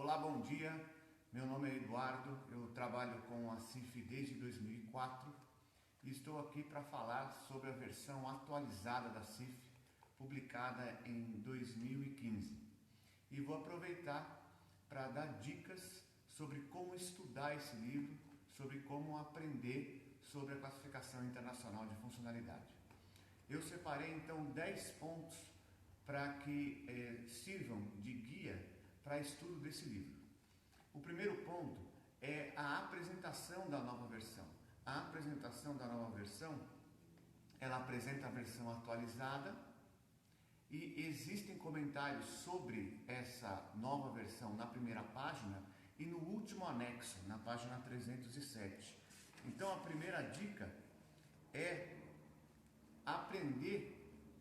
Olá, bom dia. Meu nome é Eduardo, eu trabalho com a CIF desde 2004 e estou aqui para falar sobre a versão atualizada da CIF, publicada em 2015. E vou aproveitar para dar dicas sobre como estudar esse livro, sobre como aprender sobre a classificação internacional de funcionalidade. Eu separei então 10 pontos para que sirvam de guia para estudo desse livro. O primeiro ponto é a apresentação da nova versão. A apresentação da nova versão, ela apresenta a versão atualizada e existem comentários sobre essa nova versão na primeira página e no último anexo, na página 307. Então a primeira dica é aprender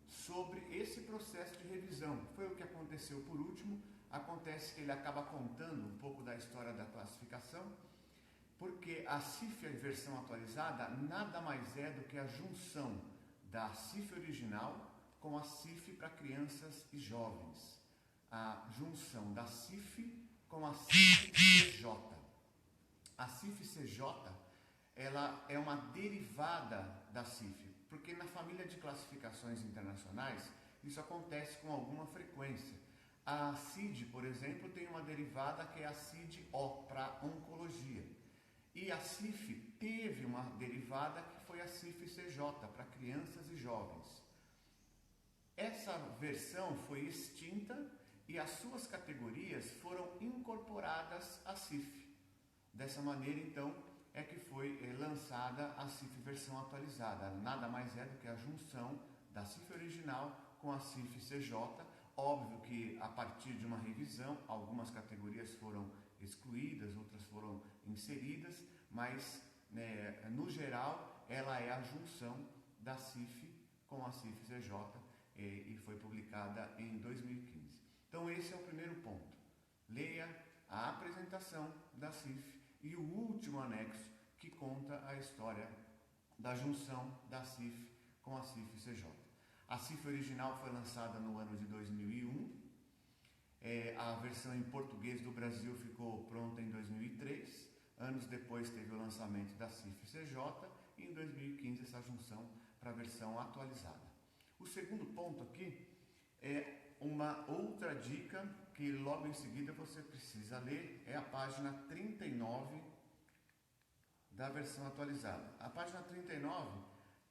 sobre esse processo de revisão. Foi o que aconteceu por último. Acontece que ele acaba contando um pouco da história da classificação, porque a CIF, a versão atualizada, nada mais é do que a junção da CIF original com a CIF para crianças e jovens. A junção da CIF com a CIF-CJ. A CIF-CJ, ela é uma derivada da CIF, porque na família de classificações internacionais, isso acontece com alguma frequência. A CID, por exemplo, tem uma derivada que é a CID-O, para oncologia. E a CIF teve uma derivada que foi a CIF-CJ, para crianças e jovens. Essa versão foi extinta e as suas categorias foram incorporadas à CIF. Dessa maneira, então, é que foi lançada a CIF versão atualizada. Nada mais é do que a junção da CIF original com a CIF-CJ. Óbvio que a partir de uma revisão, algumas categorias foram excluídas, outras foram inseridas, mas no geral ela é a junção da CIF com a CIF-CJ e foi publicada em 2015. Então esse é o primeiro ponto. Leia a apresentação da CIF e o último anexo que conta a história da junção da CIF com a CIF-CJ. A CIF original foi lançada no ano de 2001, a versão em português do Brasil ficou pronta em 2003, anos depois teve o lançamento da CIF-CJ e em 2015 essa junção para a versão atualizada. O segundo ponto aqui é uma outra dica que logo em seguida você precisa ler, é a página 39 da versão atualizada. A página 39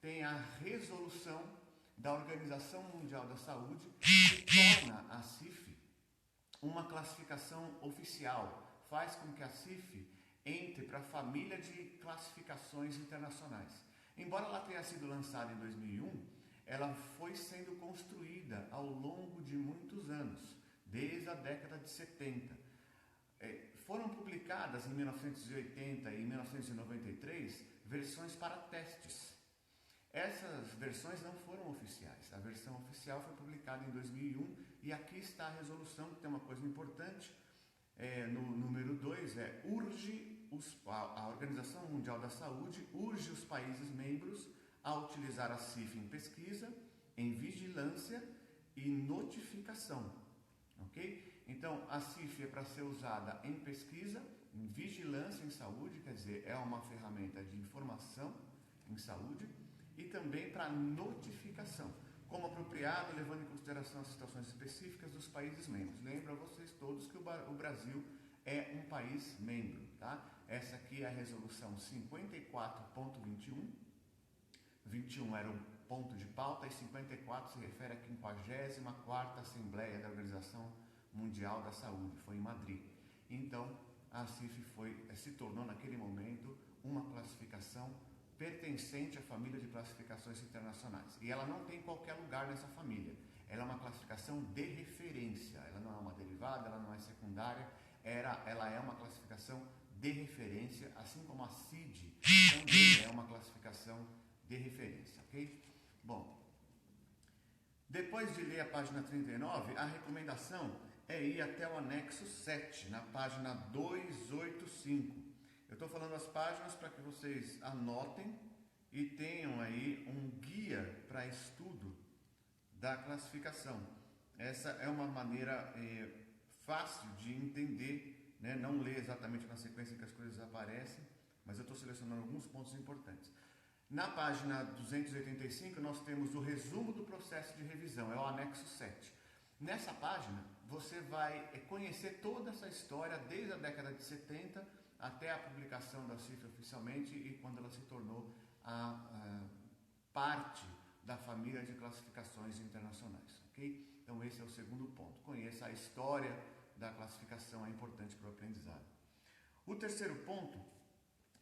tem a resolução da Organização Mundial da Saúde, que torna a CIF uma classificação oficial, faz com que a CIF entre para a família de classificações internacionais. Embora ela tenha sido lançada em 2001, ela foi sendo construída ao longo de muitos anos, desde a década de 70. Foram publicadas em 1980 e 1993 versões para testes. Essas versões não foram oficiais. A versão oficial foi publicada em 2001 e aqui está a resolução, que tem uma coisa importante. No número 2 a Organização Mundial da Saúde urge os países membros a utilizar a CIF em pesquisa, em vigilância e notificação. Ok? Então, a CIF é para ser usada em pesquisa, em vigilância em saúde, quer dizer, é uma ferramenta de informação em saúde, e também para notificação, como apropriado, levando em consideração as situações específicas dos países membros. Lembro a vocês todos que o Brasil é um país membro, tá? Essa aqui é a resolução 54.21. 21 era o ponto de pauta e 54 se refere à 54ª Assembleia da Organização Mundial da Saúde, foi em Madrid. Então, a CIF se tornou naquele momento uma classificação pertencente à família de classificações internacionais. E ela não tem qualquer lugar nessa família. Ela é uma classificação de referência. Ela não é uma derivada, ela não é secundária. Ela é uma classificação de referência, assim como a CID também é uma classificação de referência, ok? Bom, depois de ler a página 39, a recomendação é ir até o anexo 7, na página 285. Eu estou falando as páginas para que vocês anotem e tenham aí um guia para estudo da classificação. Essa é uma maneira fácil de entender né, não ler exatamente na sequência que as coisas aparecem, mas eu estou selecionando alguns pontos importantes. Na página 285 nós temos o resumo do processo de revisão, é o anexo 7. Nessa página você vai conhecer toda essa história desde a década de 70 até a publicação da CIF oficialmente e quando ela se tornou a parte da família de classificações internacionais, ok? Então esse é o segundo ponto, conheça a história da classificação, é importante para o aprendizado. O terceiro ponto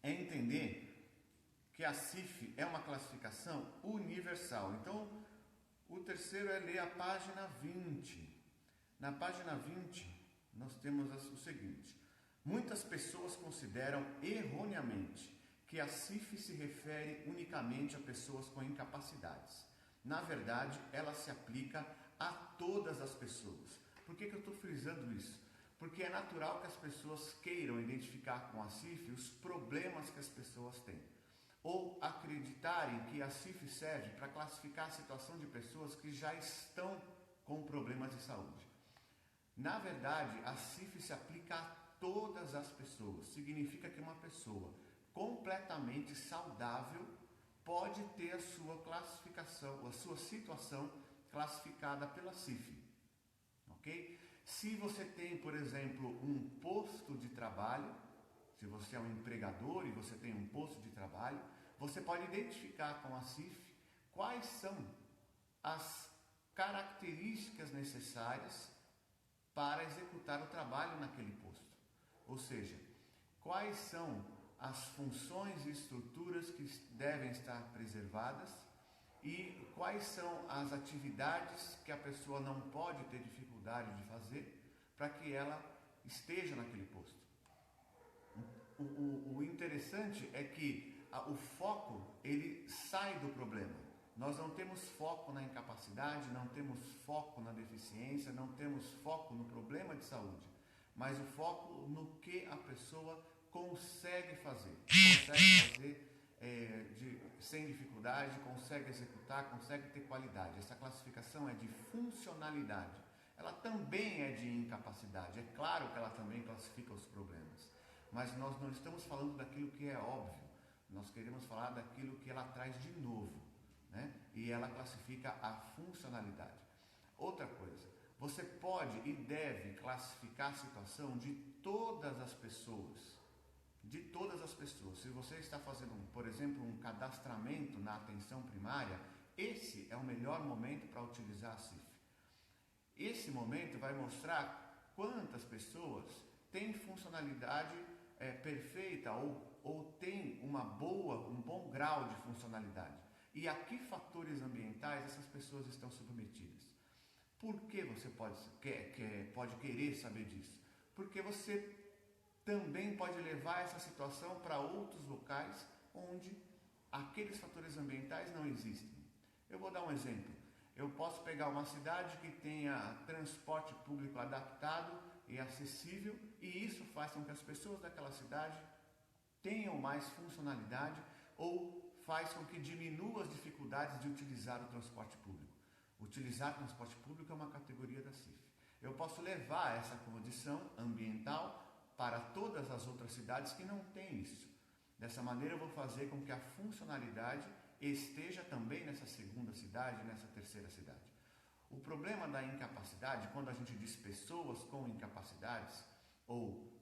é entender que a CIF é uma classificação universal. Então, o terceiro é ler a página 20. Na página 20, nós temos o seguinte: muitas pessoas consideram erroneamente que a CIF se refere unicamente a pessoas com incapacidades. Na verdade, ela se aplica a todas as pessoas. Por que eu estou frisando isso? Porque é natural que as pessoas queiram identificar com a CIF os problemas que as pessoas têm, ou acreditarem que a CIF serve para classificar a situação de pessoas que já estão com problemas de saúde. Na verdade, a CIF se aplica a todas as pessoas. Significa que uma pessoa completamente saudável pode ter a sua classificação, a sua situação classificada pela CIF, ok? Se você tem, por exemplo, um posto de trabalho, se você é um empregador e você tem um posto de trabalho, você pode identificar com a CIF quais são as características necessárias para executar o trabalho naquele posto. Ou seja, quais são as funções e estruturas que devem estar preservadas e quais são as atividades que a pessoa não pode ter dificuldade de fazer para que ela esteja naquele posto. O interessante é que o foco, ele sai do problema. Nós não temos foco na incapacidade, não temos foco na deficiência, não temos foco no problema de saúde, mas o foco no que a pessoa consegue fazer. Sem dificuldade, consegue executar, consegue ter qualidade. Essa classificação é de funcionalidade. Ela também é de incapacidade. É claro que ela também classifica os problemas, mas nós não estamos falando daquilo que é óbvio. Nós queremos falar daquilo que ela traz de novo, né? E ela classifica a funcionalidade. Outra coisa, você pode e deve classificar a situação de todas as pessoas. De todas as pessoas. Se você está fazendo, por exemplo, um cadastramento na atenção primária, esse é o melhor momento para utilizar a CIF. Esse momento vai mostrar quantas pessoas têm funcionalidade perfeita ou têm um bom grau de funcionalidade. E a que fatores ambientais essas pessoas estão submetidas. Por que você pode querer saber disso? Porque você também pode levar essa situação para outros locais onde aqueles fatores ambientais não existem. Eu vou dar um exemplo. Eu posso pegar uma cidade que tenha transporte público adaptado e acessível, e isso faz com que as pessoas daquela cidade tenham mais funcionalidade ou faz com que diminua as dificuldades de utilizar o transporte público. Utilizar transporte público é uma categoria da CIF. Eu posso levar essa condição ambiental para todas as outras cidades que não têm isso. Dessa maneira eu vou fazer com que a funcionalidade esteja também nessa segunda cidade, nessa terceira cidade. O problema da incapacidade, quando a gente diz pessoas com incapacidades, ou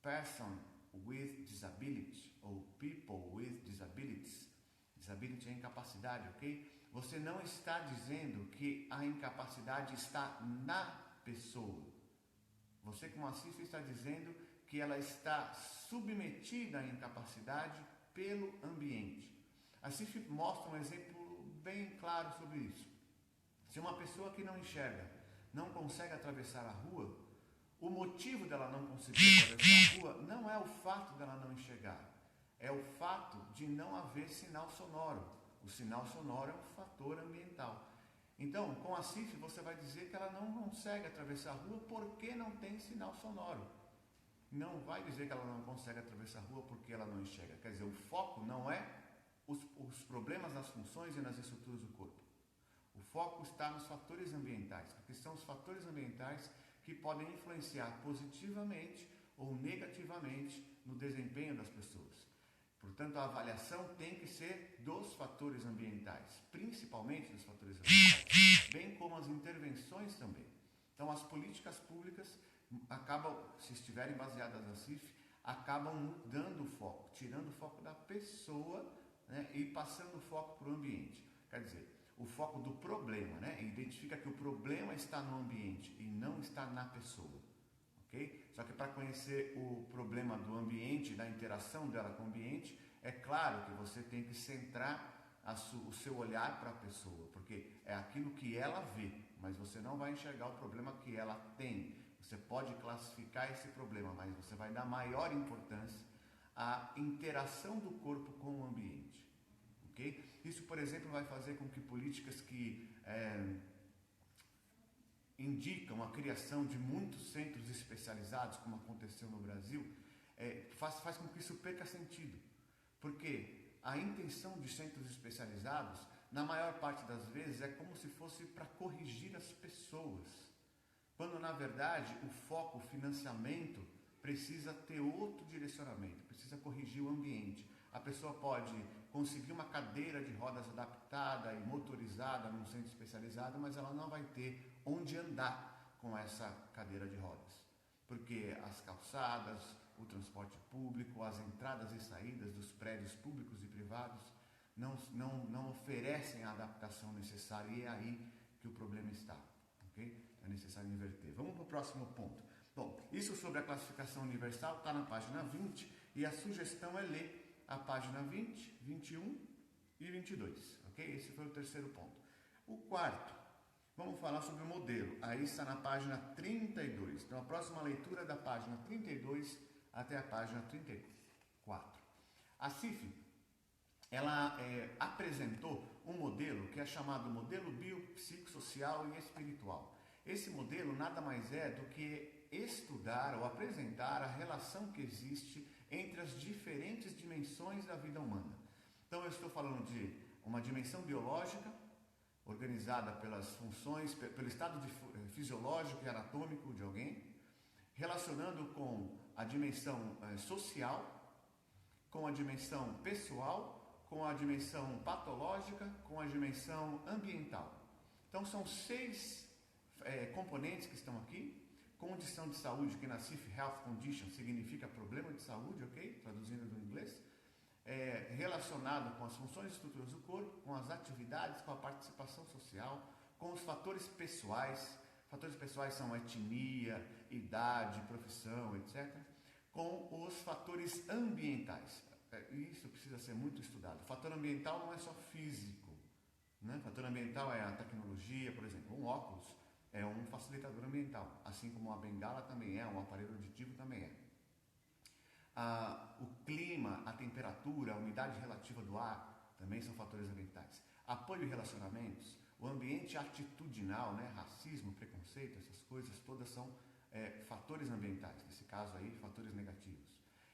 person with disability, ou people with disabilities, disability é incapacidade, ok? Você não está dizendo que a incapacidade está na pessoa. Você, como CIF, está dizendo que ela está submetida à incapacidade pelo ambiente. A CIF mostra um exemplo bem claro sobre isso. Se uma pessoa que não enxerga não consegue atravessar a rua, o motivo dela não conseguir atravessar a rua não é o fato dela não enxergar, é o fato de não haver sinal sonoro. O sinal sonoro é um fator ambiental. Então, com a CIF, você vai dizer que ela não consegue atravessar a rua porque não tem sinal sonoro. Não vai dizer que ela não consegue atravessar a rua porque ela não enxerga. Quer dizer, o foco não é os problemas nas funções e nas estruturas do corpo. O foco está nos fatores ambientais, porque são os fatores ambientais que podem influenciar positivamente ou negativamente no desempenho das pessoas. Portanto, a avaliação tem que ser dos fatores ambientais, principalmente dos fatores ambientais, bem como as intervenções também. Então, as políticas públicas acabam, se estiverem baseadas na CIF, acabam mudando o foco, tirando o foco da pessoa, né, e passando o foco para o ambiente. Quer dizer, o foco do problema, né, identifica que o problema está no ambiente e não está na pessoa. Okay? Só que para conhecer o problema do ambiente, da interação dela com o ambiente, é claro que você tem que centrar o seu olhar para a pessoa, porque é aquilo que ela vê, mas você não vai enxergar o problema que ela tem. Você pode classificar esse problema, mas você vai dar maior importância à interação do corpo com o ambiente. Okay? Isso, por exemplo, vai fazer com que políticas que indicam a criação de muitos centros especializados, como aconteceu no Brasil, faz com que isso perca sentido. Porque a intenção de centros especializados, na maior parte das vezes, é como se fosse para corrigir as pessoas. Quando, na verdade, o foco, o financiamento, precisa ter outro direcionamento, precisa corrigir o ambiente. A pessoa pode conseguir uma cadeira de rodas adaptada e motorizada num centro especializado, mas ela não vai ter onde andar com essa cadeira de rodas. Porque as calçadas, o transporte público, as entradas e saídas dos prédios públicos e privados não oferecem a adaptação necessária, e é aí que o problema está. Okay? É necessário inverter. Vamos para o próximo ponto. Bom, isso sobre a classificação universal está na página 20 e a sugestão é ler a página 20, 21 e 22. Okay? Esse foi o terceiro ponto. O quarto, vamos falar sobre o modelo. Aí está na página 32. Então, a próxima leitura é da página 32 até a página 34. A CIF, ela apresentou um modelo que é chamado modelo biopsicossocial e espiritual. Esse modelo nada mais é do que estudar ou apresentar a relação que existe entre as diferentes dimensões da vida humana. Então, eu estou falando de uma dimensão biológica, organizada pelas funções, pelo estado fisiológico e anatômico de alguém, relacionando com a dimensão social, com a dimensão pessoal, com a dimensão patológica, com a dimensão ambiental. Então, são 6 componentes que estão aqui. Condição de saúde, que na CIF Health Condition significa problema de saúde, ok? Traduzindo do inglês. Relacionado com as funções e estruturas do corpo, com as atividades, com a participação social, com os fatores pessoais. Fatores pessoais são etnia, idade, profissão, etc. Com os fatores ambientais. Isso precisa ser muito estudado. O fator ambiental não é só físico, né? O fator ambiental é a tecnologia, por exemplo, um óculos é um facilitador ambiental, assim como a bengala também é, um aparelho auditivo também é. O clima, a temperatura, a umidade relativa do ar também são fatores ambientais. Apoio e relacionamentos, o ambiente atitudinal, né? Racismo, preconceito, essas coisas todas são fatores ambientais, nesse caso aí, fatores negativos.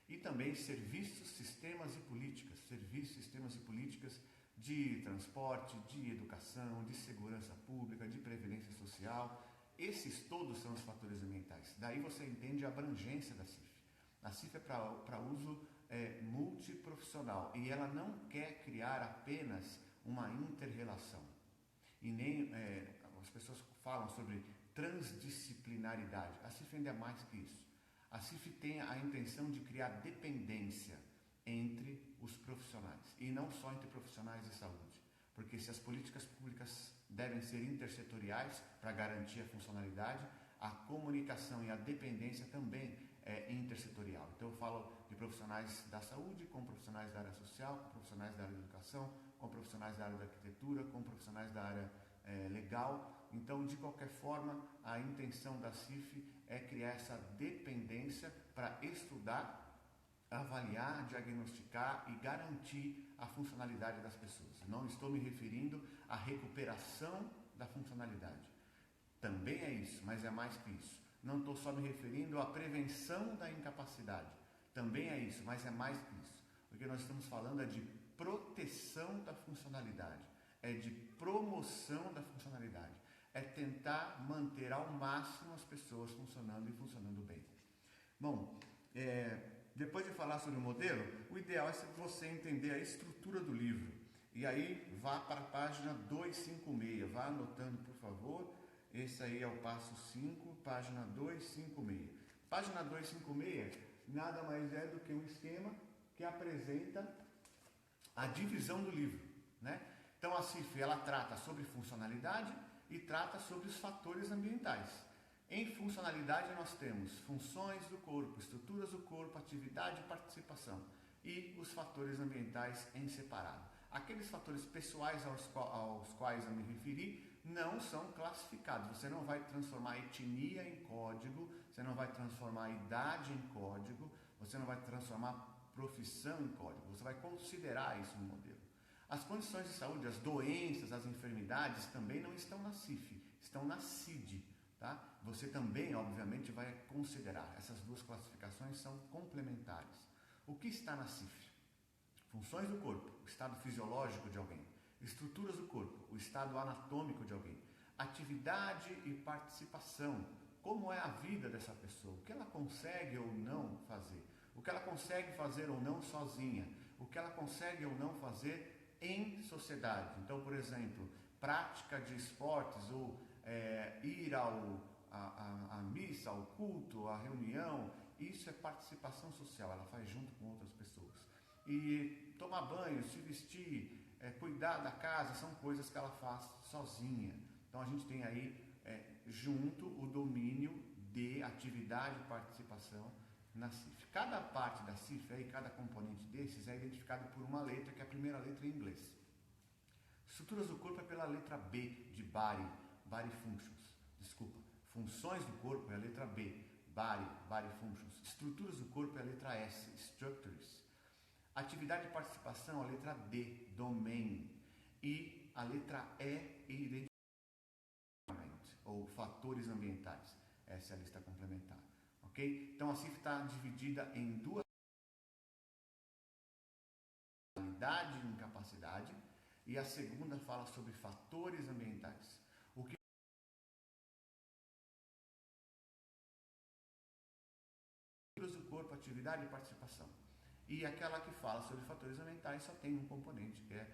E também serviços, sistemas e políticas de transporte, de educação, de segurança pública, de previdência social. Esses todos são os fatores ambientais. Daí você entende a abrangência da CIF. A CIF é para uso multiprofissional e ela não quer criar apenas uma inter-relação. E nem as pessoas falam sobre transdisciplinaridade. A CIF ainda é mais que isso. A CIF tem a intenção de criar dependência entre os profissionais, e não só entre profissionais de saúde, porque se as políticas públicas devem ser intersetoriais para garantir a funcionalidade, a comunicação e a dependência também é intersetorial. Então eu falo de profissionais da saúde, com profissionais da área social, com profissionais da área da educação, com profissionais da área da arquitetura, com profissionais da área legal. Então, de qualquer forma, a intenção da CIF é criar essa dependência para estudar, avaliar, diagnosticar e garantir a funcionalidade das pessoas. Não estou me referindo à recuperação da funcionalidade. Também é isso, mas é mais que isso. Não estou só me referindo à prevenção da incapacidade. Também é isso, mas é mais que isso. O que nós estamos falando é de proteção da funcionalidade, é de promoção da funcionalidade, é tentar manter ao máximo as pessoas funcionando e funcionando bem. Bom, falar sobre o modelo, o ideal é você entender a estrutura do livro. E aí vá para a página 256, vá anotando por favor, esse aí é o passo 5, página 256. Página 256 nada mais é do que um esquema que apresenta a divisão do livro, né? Então a CIF ela trata sobre funcionalidade e trata sobre os fatores ambientais. Em funcionalidade nós temos funções do corpo, estruturas do corpo, atividade e participação, e os fatores ambientais em separado. Aqueles fatores pessoais aos quais eu me referi não são classificados. Você não vai transformar etnia em código, você não vai transformar idade em código, você não vai transformar profissão em código, você vai considerar isso no modelo. As condições de saúde, as doenças, as enfermidades também não estão na CIF, estão na CID. Tá? Você também, obviamente, vai considerar. Essas duas classificações são complementares. O que está na CIF? Funções do corpo, o estado fisiológico de alguém. Estruturas do corpo, o estado anatômico de alguém. Atividade e participação, como é a vida dessa pessoa, o que ela consegue ou não fazer, o que ela consegue fazer ou não sozinha, o que ela consegue ou não fazer em sociedade. Então, por exemplo, prática de esportes ou ir à missa, ao culto, à reunião, isso é participação social, ela faz junto com outras pessoas. E tomar banho, se vestir, cuidar da casa, são coisas que ela faz sozinha. Então a gente tem aí junto o domínio de atividade e participação na CIF. Cada parte da CIF, aí, cada componente desses é identificado por uma letra, que é a primeira letra em inglês. Estruturas do corpo é pela letra B, de body functions. Desculpa. Funções do corpo é a letra B, body functions. Estruturas do corpo é a letra S, structures. Atividade e participação, a letra D, domain. E a letra E, identification, ou fatores ambientais. Essa é a lista complementar. Ok? Então a CIF está dividida em duas: qualidade e incapacidade, e a segunda fala sobre fatores ambientais. O que do corpo, atividade e participação. E aquela que fala sobre fatores ambientais só tem um componente, que é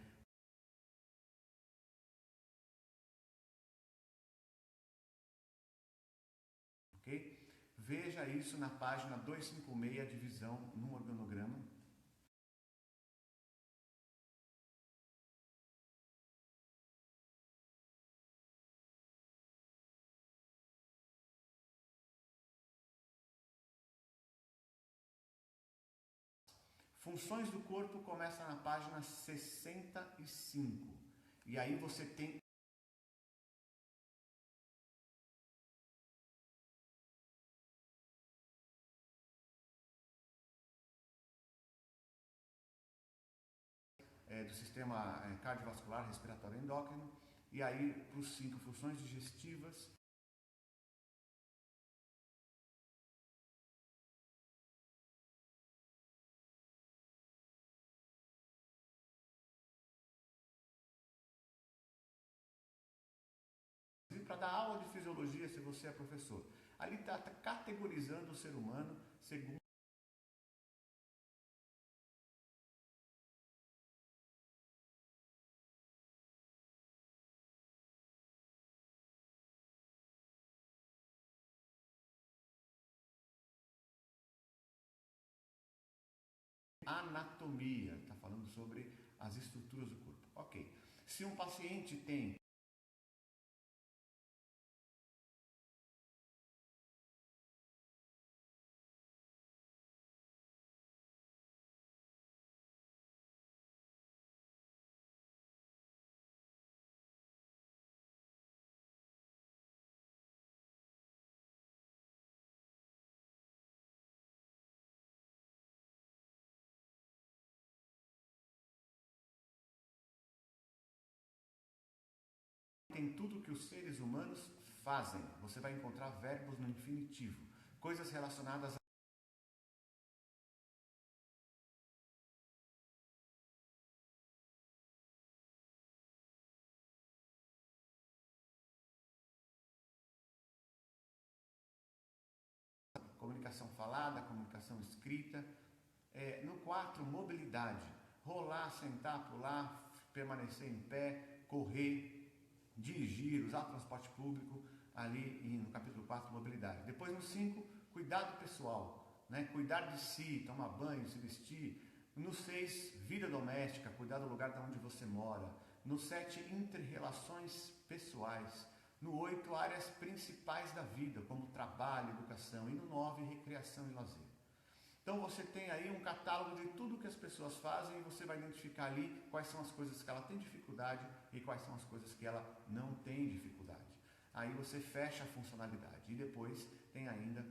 ok? Veja isso na página 256, a divisão no organograma. Funções do corpo começa na página 65. E aí você tem do sistema cardiovascular, respiratório e endócrino. E aí para os 5 funções digestivas. Para dar aula de fisiologia, se você é professor, ali está categorizando o ser humano segundo anatomia, está falando sobre as estruturas do corpo. Ok. Se um paciente tem tudo que os seres humanos fazem, você vai encontrar verbos no infinitivo, coisas relacionadas a comunicação falada, comunicação escrita, No 4, mobilidade. Rolar, sentar, pular, permanecer em pé, correr, dirigir, usar o transporte público, ali no capítulo 4, mobilidade. Depois no 5, cuidado pessoal, né? Cuidar de si, tomar banho, se vestir. No 6, vida doméstica, cuidar do lugar de onde você mora. No 7, interrelações pessoais. No 8, áreas principais da vida, como trabalho, educação. E no 9, recreação e lazer. Então você tem aí um catálogo de tudo que as pessoas fazem e você vai identificar ali quais são as coisas que ela tem dificuldade e quais são as coisas que ela não tem dificuldade. Aí você fecha a funcionalidade. E depois tem ainda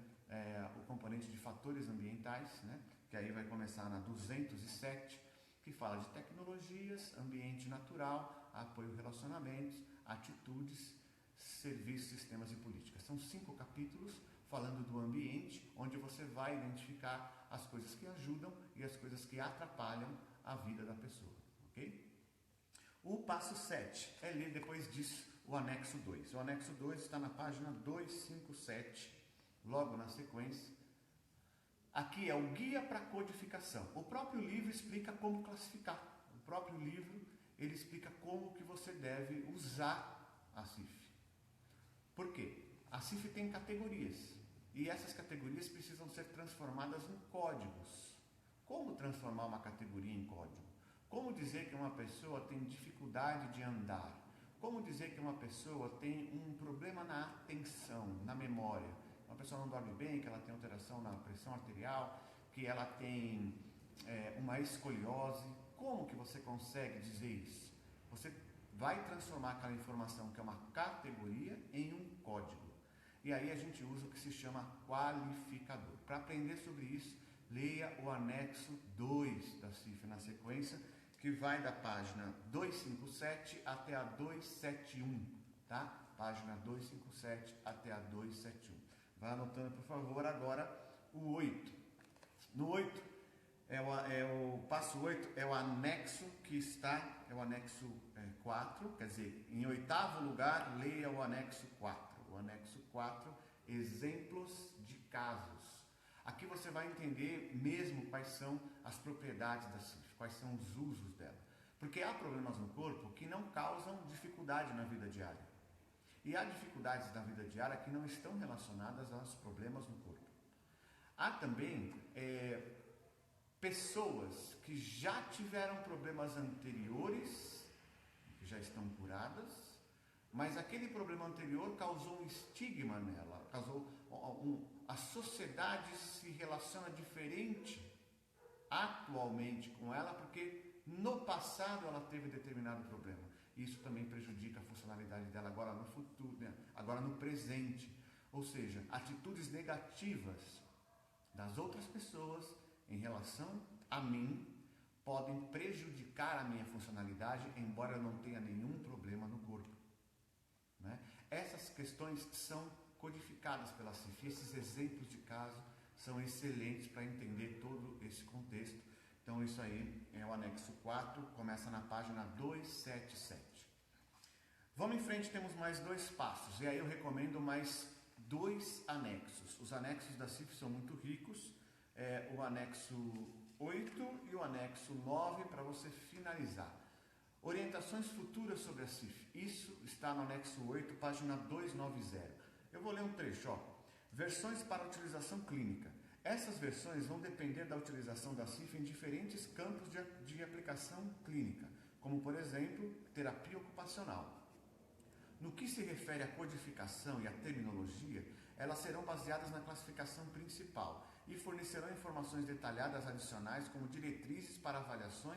o componente de fatores ambientais, né? Que aí vai começar na 207, que fala de tecnologias, ambiente natural, apoio a relacionamentos, atitudes, serviços, sistemas e políticas. São 5 capítulos falando do ambiente, onde você vai identificar as coisas que ajudam e as coisas que atrapalham a vida da pessoa, ok? O passo 7 é ler depois disso o anexo 2. O anexo 2 está na página 257, logo na sequência. Aqui é o guia para codificação. O próprio livro explica como classificar. O próprio livro, ele explica como que você deve usar a CIF. Por quê? A CIF tem categorias. E essas categorias precisam ser transformadas em códigos. Como transformar uma categoria em código? Como dizer que uma pessoa tem dificuldade de andar? Como dizer que uma pessoa tem um problema na atenção, na memória? Uma pessoa não dorme bem, que ela tem alteração na pressão arterial, que ela tem uma escoliose. Como que você consegue dizer isso? Você vai transformar aquela informação que é uma categoria em um código. E aí a gente usa o que se chama qualificador. Para aprender sobre isso, leia o anexo 2 da CIF na sequência, que vai da página 257 até a 271, tá? Página 257 até a 271. Vai anotando, por favor, agora o 8. No 8, o passo 8 é o anexo que está, é o anexo 4, quer dizer, em 8º lugar, leia o anexo 4. O anexo 4, exemplos de casos. Aqui você vai entender mesmo quais são as propriedades da CIF, quais são os usos dela. Porque há problemas no corpo que não causam dificuldade na vida diária. E há dificuldades na vida diária que não estão relacionadas aos problemas no corpo. Há também pessoas que já tiveram problemas anteriores, que já estão curadas, mas aquele problema anterior causou um estigma nela, a sociedade se relaciona diferente atualmente com ela, porque no passado ela teve determinado problema. Isso também prejudica a funcionalidade dela agora no futuro, né? Agora no presente. Ou seja, atitudes negativas das outras pessoas em relação a mim podem prejudicar a minha funcionalidade, embora eu não tenha nenhum problema no corpo. Né? Essas questões são codificadas pela CIF. Esses exemplos de caso são excelentes para entender todo esse contexto. Então isso aí é o anexo 4, começa na página 277. Vamos em frente, temos mais 2 passos, e aí eu recomendo mais 2 anexos. Os anexos da CIF são muito ricos, o anexo 8 e o anexo 9 para você finalizar. Orientações futuras sobre a CIF, isso está no anexo 8, página 290. Eu vou ler um trecho, ó. Versões para utilização clínica. Essas versões vão depender da utilização da CIF em diferentes campos de aplicação clínica, como por exemplo, terapia ocupacional. No que se refere à codificação e à terminologia, elas serão baseadas na classificação principal e fornecerão informações detalhadas adicionais como diretrizes para avaliações